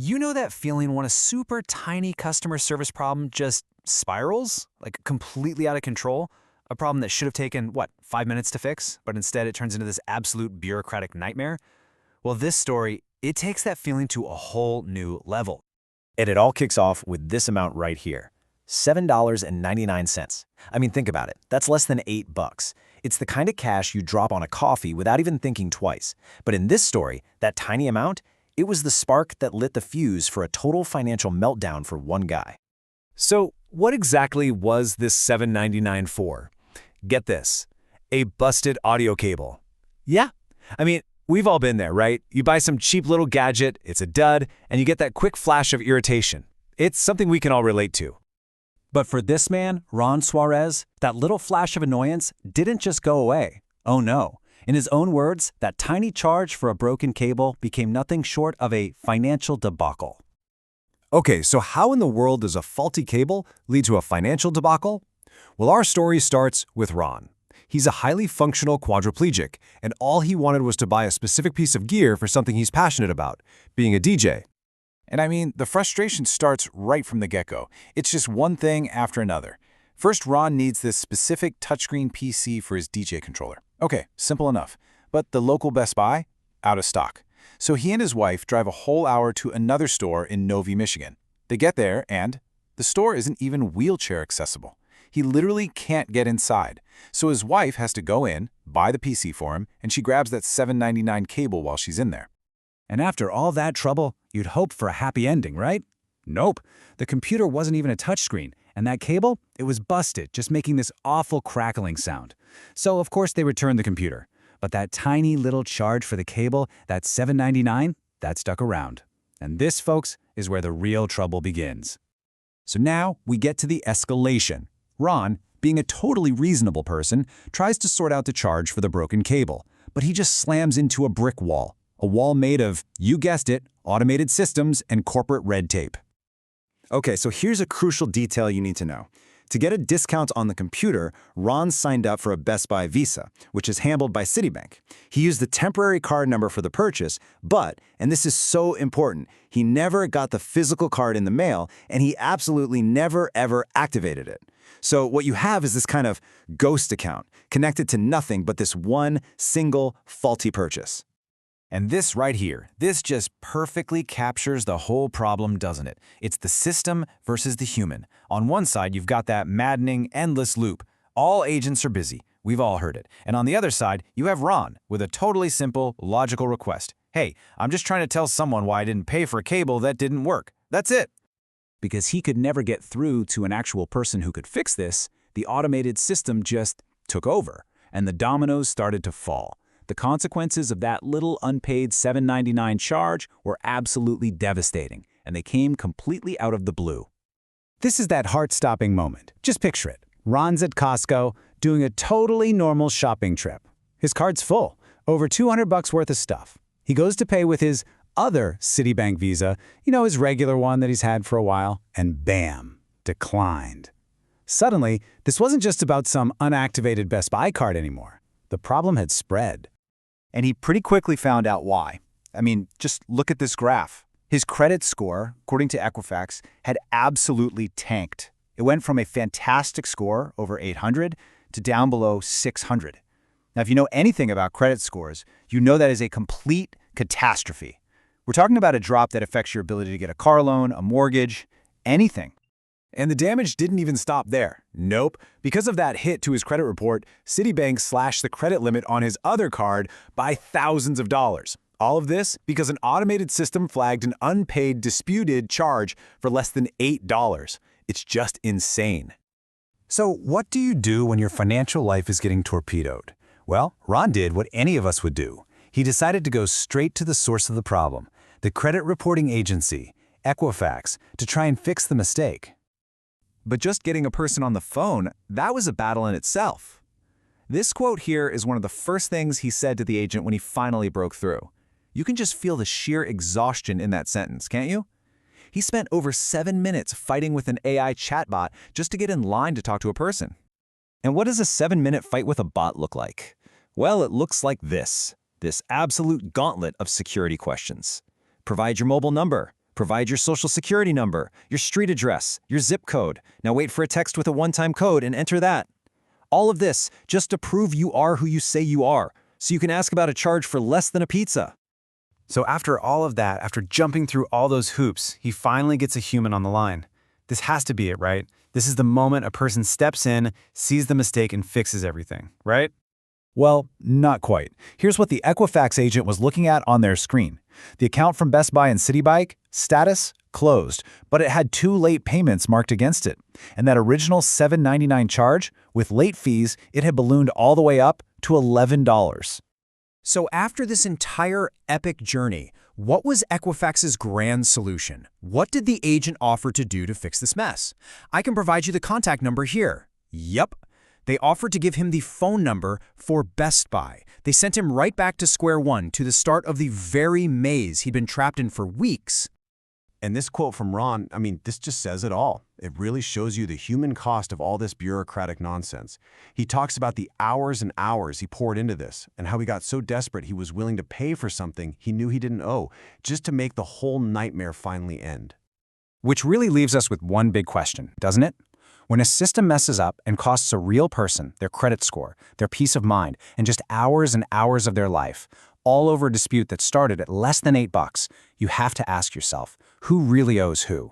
You know that feeling when a super tiny customer service problem just spirals, like completely out of control? A problem that should have taken, what, 5 minutes to fix, but instead it turns into this absolute bureaucratic nightmare? Well, this story, it takes that feeling to a whole new level. And it all kicks off with this amount right here, $7.99. I mean, think about it. That's less than $8. It's the kind of cash you drop on a coffee without even thinking twice. But in this story, that tiny amount, it was the spark that lit the fuse for a total financial meltdown for one guy. So what exactly was this $7.99 for? Get this, a busted audio cable. Yeah, I mean, we've all been there, right? You buy some cheap little gadget, it's a dud, and you get that quick flash of irritation. It's something we can all relate to. But for this man, Ron Suarez, that little flash of annoyance didn't just go away. Oh no. In his own words, that tiny charge for a broken cable became nothing short of a financial debacle. Okay, so how in the world does a faulty cable lead to a financial debacle? Well, our story starts with Ron. He's a highly functional quadriplegic, and all he wanted was to buy a specific piece of gear for something he's passionate about, being a DJ. And I mean, the frustration starts right from the get-go. It's just one thing after another. First, Ron needs this specific touchscreen PC for his DJ controller. Okay, simple enough. But the local Best Buy? Out of stock. So he and his wife drive a whole hour to another store in Novi, Michigan. They get there, and the store isn't even wheelchair accessible. He literally can't get inside. So his wife has to go in, buy the PC for him, and she grabs that $7.99 cable while she's in there. And after all that trouble, you'd hope for a happy ending, right? Nope. The computer wasn't even a touchscreen, and that cable, it was busted, just making this awful crackling sound. So, of course, they returned the computer. But that tiny little charge for the cable, that $7.99, that stuck around. And this, folks, is where the real trouble begins. So now we get to the escalation. Ron, being a totally reasonable person, tries to sort out the charge for the broken cable, but he just slams into a brick wall. A wall made of, you guessed it, automated systems and corporate red tape. Okay, so here's a crucial detail you need to know. To get a discount on the computer, Ron signed up for a Best Buy Visa, which is handled by Citibank. He used the temporary card number for the purchase, but, and this is so important, he never got the physical card in the mail, and he absolutely never ever activated it. So what you have is this kind of ghost account, connected to nothing but this one single faulty purchase. And this right here, this just perfectly captures the whole problem, doesn't it? It's the system versus the human. On one side, you've got that maddening, endless loop. All agents are busy. We've all heard it. And on the other side, you have Ron with a totally simple, logical request. Hey, I'm just trying to tell someone why I didn't pay for a cable that didn't work. That's it. Because he could never get through to an actual person who could fix this, the automated system just took over, and the dominoes started to fall. The consequences of that little unpaid $7.99 charge were absolutely devastating, and they came completely out of the blue. This is that heart-stopping moment. Just picture it. Ron's at Costco doing a totally normal shopping trip. His card's full, over $200 worth of stuff. He goes to pay with his other Citibank Visa, his regular one that he's had for a while, and bam, declined. Suddenly, this wasn't just about some unactivated Best Buy card anymore. The problem had spread. And he pretty quickly found out why. I mean, just look at this graph. His credit score, according to Equifax, had absolutely tanked. It went from a fantastic score, over 800, to down below 600. Now, if you know anything about credit scores, you know that is a complete catastrophe. We're talking about a drop that affects your ability to get a car loan, a mortgage, anything. And the damage didn't even stop there. Nope. Because of that hit to his credit report, Citibank slashed the credit limit on his other card by thousands of dollars. All of this because an automated system flagged an unpaid disputed charge for less than $8. It's just insane. So what do you do when your financial life is getting torpedoed? Well, Ron did what any of us would do. He decided to go straight to the source of the problem, the credit reporting agency, Equifax, to try and fix the mistake. But just getting a person on the phone, that was a battle in itself. This quote here is one of the first things he said to the agent when he finally broke through. You can just feel the sheer exhaustion in that sentence, can't you? He spent over 7 minutes fighting with an AI chatbot just to get in line to talk to a person. And what does a 7-minute fight with a bot look like? Well, it looks like this absolute gauntlet of security questions. Provide your mobile number. Provide your social security number, your street address, your zip code. Now wait for a text with a one-time code and enter that. All of this just to prove you are who you say you are, so you can ask about a charge for less than a pizza. So after all of that, after jumping through all those hoops, he finally gets a human on the line. This has to be it, right? This is the moment a person steps in, sees the mistake, and fixes everything, right? Well, not quite. Here's what the Equifax agent was looking at on their screen. The account from Best Buy and Citi Bike, status, closed, but it had 2 late payments marked against it. And that original $7.99 charge, with late fees, it had ballooned all the way up to $11. So after this entire epic journey, what was Equifax's grand solution? What did the agent offer to do to fix this mess? I can provide you the contact number here. Yep. They offered to give him the phone number for Best Buy. They sent him right back to square one, to the start of the very maze he'd been trapped in for weeks. And this quote from Ron, this just says it all. It really shows you the human cost of all this bureaucratic nonsense. He talks about the hours and hours he poured into this, and how he got so desperate he was willing to pay for something he knew he didn't owe, just to make the whole nightmare finally end. Which really leaves us with one big question, doesn't it? When a system messes up and costs a real person their credit score, their peace of mind, and just hours and hours of their life, all over a dispute that started at less than $8, you have to ask yourself, who really owes who?